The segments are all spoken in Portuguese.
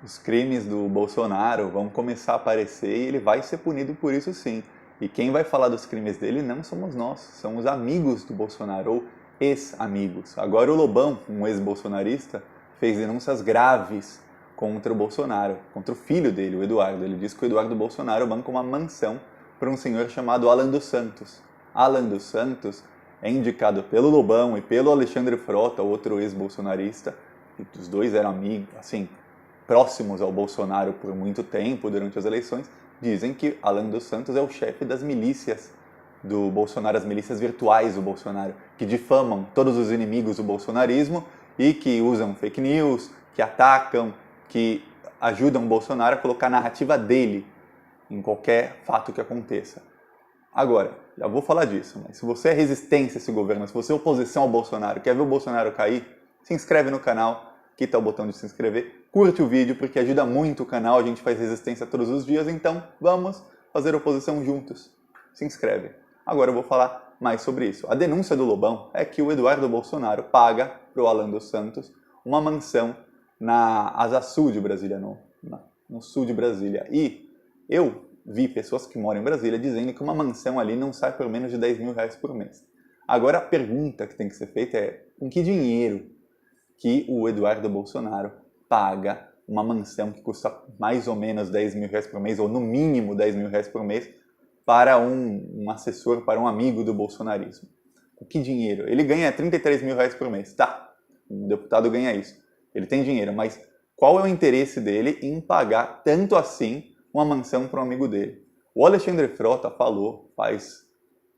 Os crimes do Bolsonaro vão começar a aparecer e ele vai ser punido por isso sim. E quem vai falar dos crimes dele não somos nós, são os amigos do Bolsonaro, ou ex-amigos. Agora o Lobão, um ex-bolsonarista, fez denúncias graves contra o Bolsonaro, contra o filho dele, o Eduardo. Ele disse que o Eduardo Bolsonaro banca uma mansão para um senhor chamado Alan dos Santos. Alan dos Santos é indicado pelo Lobão e pelo Alexandre Frota, outro ex-bolsonarista, e os dois eram amigos, assim, próximos ao Bolsonaro por muito tempo durante as eleições, dizem que Alan dos Santos é o chefe das milícias do Bolsonaro, as milícias virtuais do Bolsonaro, que difamam todos os inimigos do bolsonarismo e que usam fake news, que atacam, que ajudam o Bolsonaro a colocar a narrativa dele em qualquer fato que aconteça. Agora, já vou falar disso, mas se você é resistência a esse governo, se você é oposição ao Bolsonaro, quer ver o Bolsonaro cair, se inscreve no canal. Aqui está o botão de se inscrever, curte o vídeo porque ajuda muito o canal, a gente faz resistência todos os dias, então vamos fazer oposição juntos. Se inscreve. Agora eu vou falar mais sobre isso. A denúncia do Lobão é que o Eduardo Bolsonaro paga para o Alan dos Santos uma mansão na Asa Sul de Brasília, no sul de Brasília. E eu vi pessoas que moram em Brasília dizendo que uma mansão ali não sai por menos de R$10.000 por mês. Agora a pergunta que tem que ser feita é, com que dinheiro que o Eduardo Bolsonaro paga uma mansão que custa mais ou menos R$10.000 por mês, ou no mínimo R$10.000 por mês, para um assessor, para um amigo do bolsonarismo? Com que dinheiro? Ele ganha R$33.000 por mês, tá? Um deputado ganha isso. Ele tem dinheiro, mas qual é o interesse dele em pagar tanto assim uma mansão para um amigo dele? O Alexandre Frota falou, faz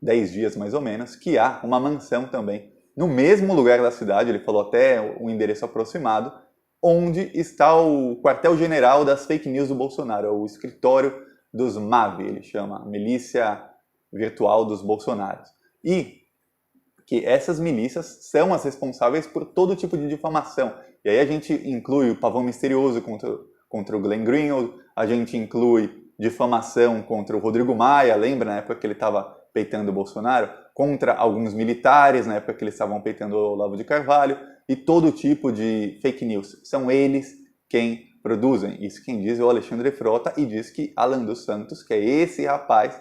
10 dias mais ou menos, que há uma mansão também no mesmo lugar da cidade, ele falou até o endereço aproximado, onde está o quartel-general das fake news do Bolsonaro, o escritório dos MAV, ele chama, Milícia Virtual dos Bolsonaros. E que essas milícias são as responsáveis por todo tipo de difamação. E aí a gente inclui o pavão misterioso contra o Glenn Greenwald, a gente inclui difamação contra o Rodrigo Maia, lembra na época que ele estava peitando o Bolsonaro? Contra alguns militares, na época que eles estavam peitando o Olavo de Carvalho, e todo tipo de fake news. São eles quem produzem. Isso quem diz é o Alexandre Frota, e diz que Alan dos Santos, que é esse rapaz,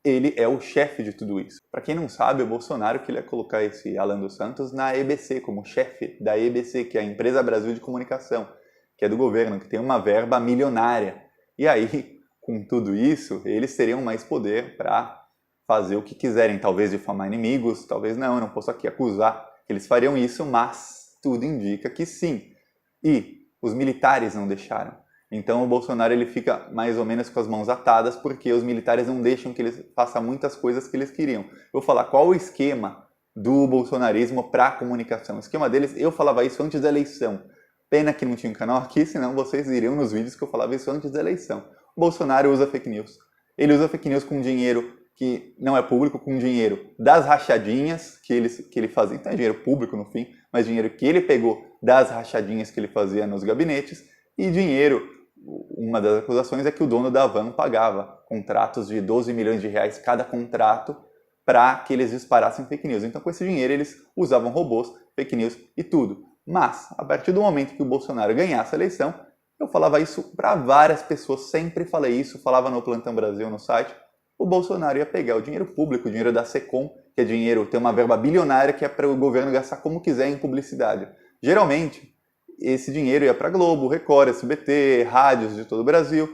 ele é o chefe de tudo isso. Para quem não sabe, o Bolsonaro queria colocar esse Alan dos Santos na EBC, como chefe da EBC, que é a Empresa Brasil de Comunicação, que é do governo, que tem uma verba milionária. E aí, com tudo isso, eles teriam mais poder para fazer o que quiserem, talvez difamar inimigos, talvez não, eu não posso aqui acusar que eles fariam isso, mas tudo indica que sim. E os militares não deixaram. Então o Bolsonaro ele fica mais ou menos com as mãos atadas porque os militares não deixam que ele faça muitas coisas que eles queriam. Eu vou falar qual o esquema do bolsonarismo para a comunicação. O esquema deles, eu falava isso antes da eleição. Pena que não tinha um canal aqui, senão vocês iriam nos vídeos que eu falava isso antes da eleição. O Bolsonaro usa fake news. Ele usa fake news com dinheiro que não é público, com dinheiro das rachadinhas que ele fazia. Então é dinheiro público no fim, mas dinheiro que ele pegou das rachadinhas que ele fazia nos gabinetes, e dinheiro, uma das acusações é que o dono da Van pagava contratos de R$12 milhões cada contrato para que eles disparassem fake news. Então com esse dinheiro eles usavam robôs, fake news e tudo. Mas a partir do momento que o Bolsonaro ganhasse a eleição, eu falava isso para várias pessoas, sempre falei isso, falava no Plantão Brasil no site, o Bolsonaro ia pegar o dinheiro público, o dinheiro da Secom, que é dinheiro, tem uma verba bilionária que é para o governo gastar como quiser em publicidade. Geralmente, esse dinheiro ia para Globo, Record, SBT, rádios de todo o Brasil.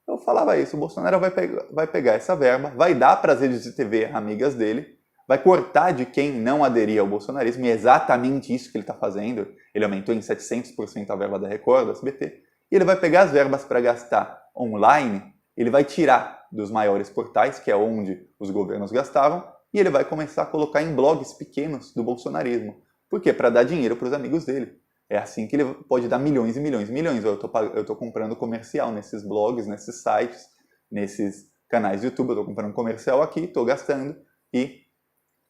Eu falava isso, o Bolsonaro vai pegar essa verba, vai dar para as redes de TV amigas dele, vai cortar de quem não aderia ao bolsonarismo, e é exatamente isso que ele está fazendo. Ele aumentou em 700% a verba da Record, da SBT, e ele vai pegar as verbas para gastar online, ele vai tirar dos maiores portais, que é onde os governos gastavam, e ele vai começar a colocar em blogs pequenos do bolsonarismo. Por quê? Para dar dinheiro para os amigos dele. É assim que ele pode dar milhões e milhões e milhões. Eu estou comprando comercial nesses blogs, nesses sites, nesses canais do YouTube, eu estou comprando comercial aqui, estou gastando, e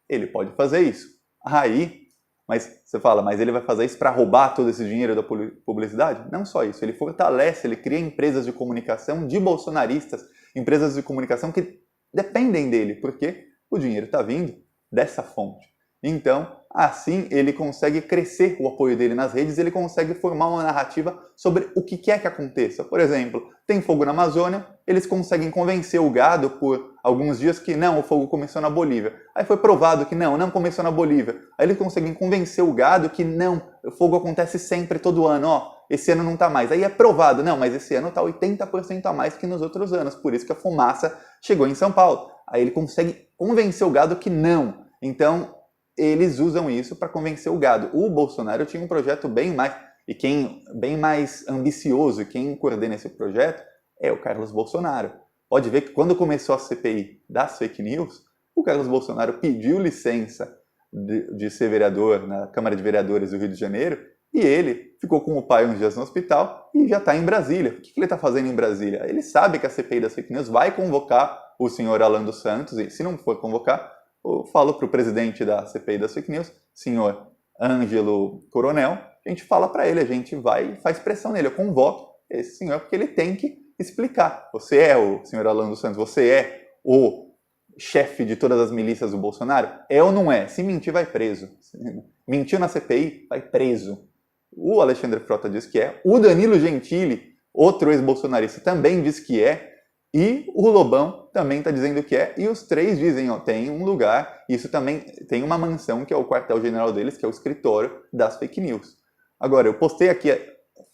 ele pode fazer isso. Aí, mas você fala, mas ele vai fazer isso para roubar todo esse dinheiro da publicidade? Não só isso, ele fortalece, ele cria empresas de comunicação de bolsonaristas, empresas de comunicação que dependem dele, porque o dinheiro está vindo dessa fonte. Então, Assim, ele consegue crescer o apoio dele nas redes, ele consegue formar uma narrativa sobre o que quer que aconteça. Por exemplo, tem fogo na Amazônia, eles conseguem convencer o gado por alguns dias que não, o fogo começou na Bolívia. Aí foi provado que não começou na Bolívia. Aí eles conseguem convencer o gado que não, o fogo acontece sempre, todo ano, ó, esse ano não tá mais. Aí é provado, não, mas esse ano tá 80% a mais que nos outros anos, por isso que a fumaça chegou em São Paulo. Aí ele consegue convencer o gado que não. Então, eles usam isso para convencer o gado. O Bolsonaro tinha um projeto bem mais ambicioso, e quem coordena esse projeto é o Carlos Bolsonaro. Pode ver que quando começou a CPI das fake news, o Carlos Bolsonaro pediu licença de ser vereador na Câmara de Vereadores do Rio de Janeiro, e ele ficou com o pai uns dias no hospital e já está em Brasília. O que ele está fazendo em Brasília? Ele sabe que a CPI das fake news vai convocar o senhor Alan dos Santos, e se não for convocar, eu falo para o presidente da CPI das fake news, senhor Ângelo Coronel, a gente fala para ele, a gente vai e faz pressão nele, eu convoco esse senhor porque ele tem que explicar. Você é o senhor Alan dos Santos, você é o chefe de todas as milícias do Bolsonaro? É ou não é? Se mentir, vai preso. Mentiu na CPI, vai preso. O Alexandre Frota diz que é, o Danilo Gentili, outro ex-bolsonarista, também diz que é, e o Lobão também está dizendo que é, e os três dizem, ó, tem um lugar, isso também tem uma mansão, que é o quartel-general deles, que é o escritório das fake news. Agora, eu postei aqui,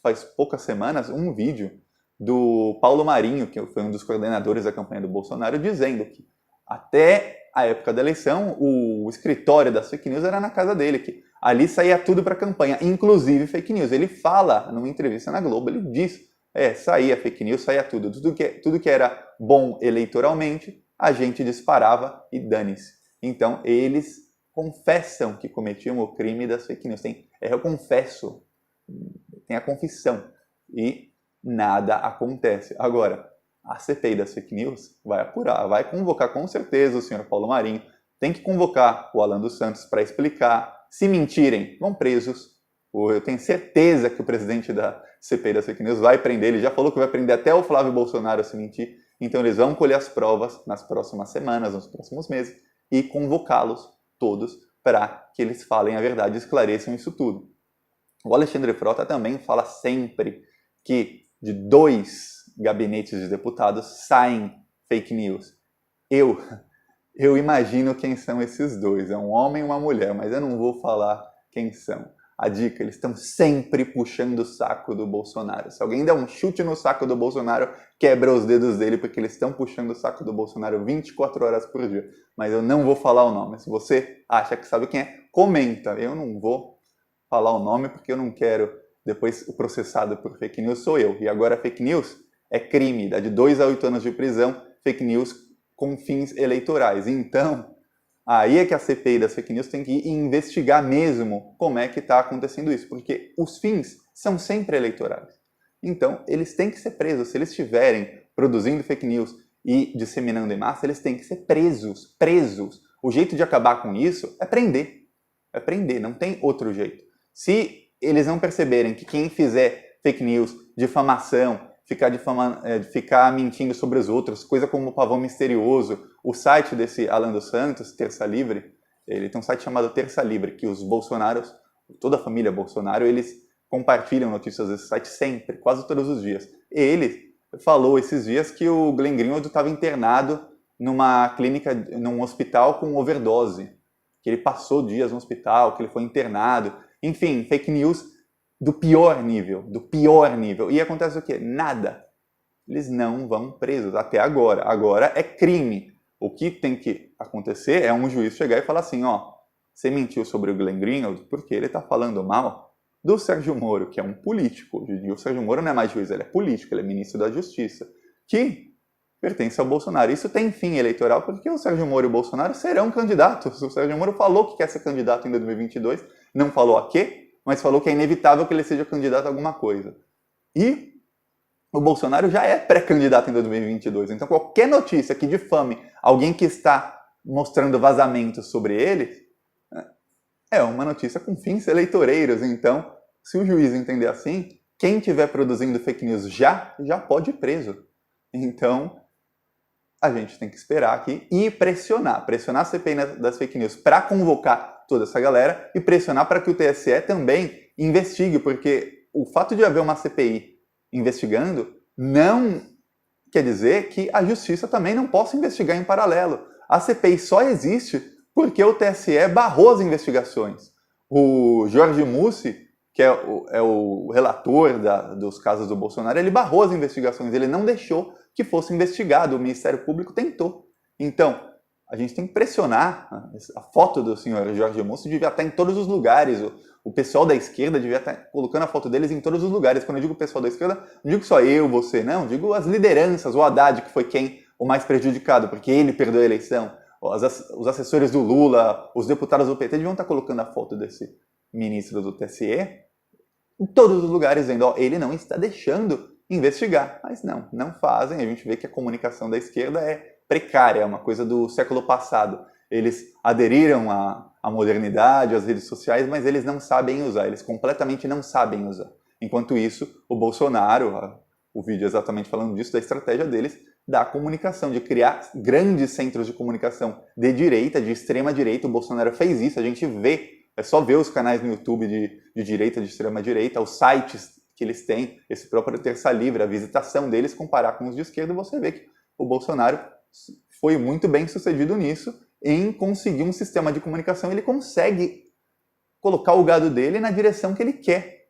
faz poucas semanas, um vídeo do Paulo Marinho, que foi um dos coordenadores da campanha do Bolsonaro, dizendo que até a época da eleição, o escritório das fake news era na casa dele, que ali saía tudo para a campanha, inclusive fake news. Ele fala numa entrevista na Globo, ele diz, saía fake news, saía tudo. Tudo que era bom eleitoralmente, a gente disparava e dane-se. Então, eles confessam que cometiam o crime das fake news. Eu confesso, tem a confissão. E nada acontece. Agora, a CPI das fake news vai apurar, vai convocar com certeza o senhor Paulo Marinho, tem que convocar o Alan dos Santos para explicar. Se mentirem, vão presos. Eu tenho certeza que o presidente da CPI das fake news vai prender, ele já falou que vai prender até o Flávio Bolsonaro se mentir, então eles vão colher as provas nas próximas semanas, nos próximos meses, e convocá-los todos para que eles falem a verdade e esclareçam isso tudo. O Alexandre Frota também fala sempre que de 2 gabinetes de deputados saem fake news. Eu imagino quem são esses 2, é um homem e uma mulher, mas eu não vou falar quem são. A dica, eles estão sempre puxando o saco do Bolsonaro. Se alguém der um chute no saco do Bolsonaro, quebra os dedos dele, porque eles estão puxando o saco do Bolsonaro 24 horas por dia. Mas eu não vou falar o nome. Se você acha que sabe quem é, comenta. Eu não vou falar o nome, porque eu não quero depois o processado por fake news sou eu. E agora fake news é crime, dá de 2 a 8 anos de prisão, fake news com fins eleitorais. Então, aí é que a CPI das fake news tem que investigar mesmo como é que está acontecendo isso, porque os fins são sempre eleitorais. Então, eles têm que ser presos. Se eles estiverem produzindo fake news e disseminando em massa, eles têm que ser presos. O jeito de acabar com isso é prender. Não tem outro jeito. Se eles não perceberem que quem fizer fake news, difamação, ficar mentindo sobre os outros, coisa como o Pavão Misterioso, o site desse Alan dos Santos, Terça Livre, ele tem um site chamado Terça Livre, que os Bolsonaros, toda a família Bolsonaro, eles compartilham notícias desse site sempre, quase todos os dias. Ele falou esses dias que o Glenn Greenwald estava internado numa clínica, num hospital com overdose, que ele passou dias no hospital, que ele foi internado, enfim, fake news do pior nível. E acontece o quê? Nada. Eles não vão presos até agora. Agora é crime. O que tem que acontecer é um juiz chegar e falar assim, ó, você mentiu sobre o Glenn Greenwald porque ele está falando mal do Sérgio Moro, que é um político. E o Sérgio Moro não é mais juiz, ele é político, ele é ministro da Justiça, que pertence ao Bolsonaro. Isso tem fim eleitoral porque o Sérgio Moro e o Bolsonaro serão candidatos. O Sérgio Moro falou que quer ser candidato em 2022, não falou a quê, mas falou que é inevitável que ele seja candidato a alguma coisa. E o Bolsonaro já é pré-candidato em 2022. Então, qualquer notícia que difame alguém que está mostrando vazamentos sobre ele é uma notícia com fins eleitoreiros. Então, se o juiz entender assim, quem estiver produzindo fake news já pode ir preso. Então, a gente tem que esperar aqui e pressionar a CPI das fake news para convocar toda essa galera e pressionar para que o TSE também investigue, porque o fato de haver uma CPI investigando não quer dizer que a justiça também não possa investigar em paralelo. A CPI só existe porque o TSE barrou as investigações. O Jorge Mussi, que é o relator dos casos do Bolsonaro, ele barrou as investigações, ele não deixou que fosse investigado, o Ministério Público tentou. Então, a gente tem que pressionar. A foto do senhor Jorge Mussi devia estar em todos os lugares, o pessoal da esquerda devia estar colocando a foto deles em todos os lugares. Quando eu digo pessoal da esquerda, não digo só eu, você, não, digo as lideranças, o Haddad, que foi o mais prejudicado, porque ele perdeu a eleição, os assessores do Lula, os deputados do PT deviam estar colocando a foto desse ministro do TSE em todos os lugares, dizendo, ó, ele não está deixando investigar. Mas não fazem. A gente vê que a comunicação da esquerda é precária, é uma coisa do século passado. Eles aderiram à modernidade, às redes sociais, mas eles não sabem usar, eles completamente não sabem usar. Enquanto isso, o Bolsonaro, o vídeo exatamente falando disso, da estratégia deles, da comunicação, de criar grandes centros de comunicação de direita, de extrema direita. O Bolsonaro fez isso, a gente vê, é só ver os canais no YouTube de direita, de extrema direita, os sites que eles têm, esse próprio Terça Livre, a visitação deles, comparar com os de esquerda, você vê que o Bolsonaro foi muito bem sucedido nisso, em conseguir um sistema de comunicação. Ele consegue colocar o gado dele na direção que ele quer.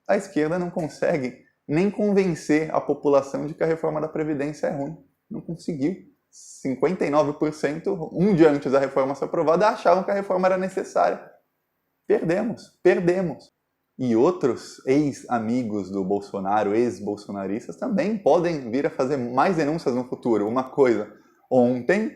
A esquerda não consegue nem convencer a população de que a reforma da Previdência é ruim. Não conseguiu. 59%, um dia antes da reforma ser aprovada, achavam que a reforma era necessária. Perdemos. E outros ex-amigos do Bolsonaro, ex-bolsonaristas, também podem vir a fazer mais denúncias no futuro. Uma coisa, ontem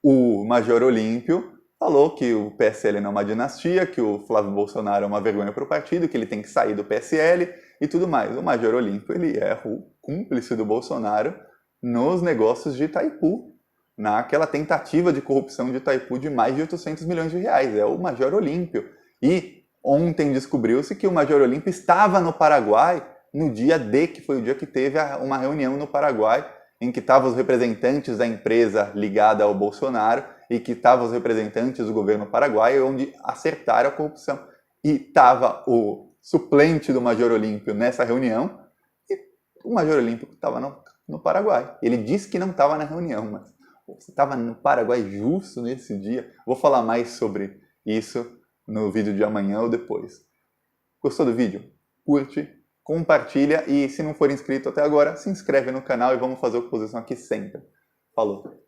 o Major Olímpio falou que o PSL não é uma dinastia, que o Flávio Bolsonaro é uma vergonha para o partido, que ele tem que sair do PSL e tudo mais. O Major Olímpio, ele é o cúmplice do Bolsonaro nos negócios de Itaipu, naquela tentativa de corrupção de Itaipu de mais de 800 milhões de reais. É o Major Olímpio. E ontem descobriu-se que o Major Olímpio estava no Paraguai no dia D, que foi o dia que teve uma reunião no Paraguai, em que estavam os representantes da empresa ligada ao Bolsonaro e que estavam os representantes do governo paraguaio, onde acertaram a corrupção. E estava o suplente do Major Olímpio nessa reunião e o Major Olímpio estava no Paraguai. Ele disse que não estava na reunião, mas você estava no Paraguai justo nesse dia. Vou falar mais sobre isso no vídeo de amanhã ou depois. Gostou do vídeo? Curte, compartilha e se não for inscrito até agora, se inscreve no canal e vamos fazer oposição aqui sempre. Falou!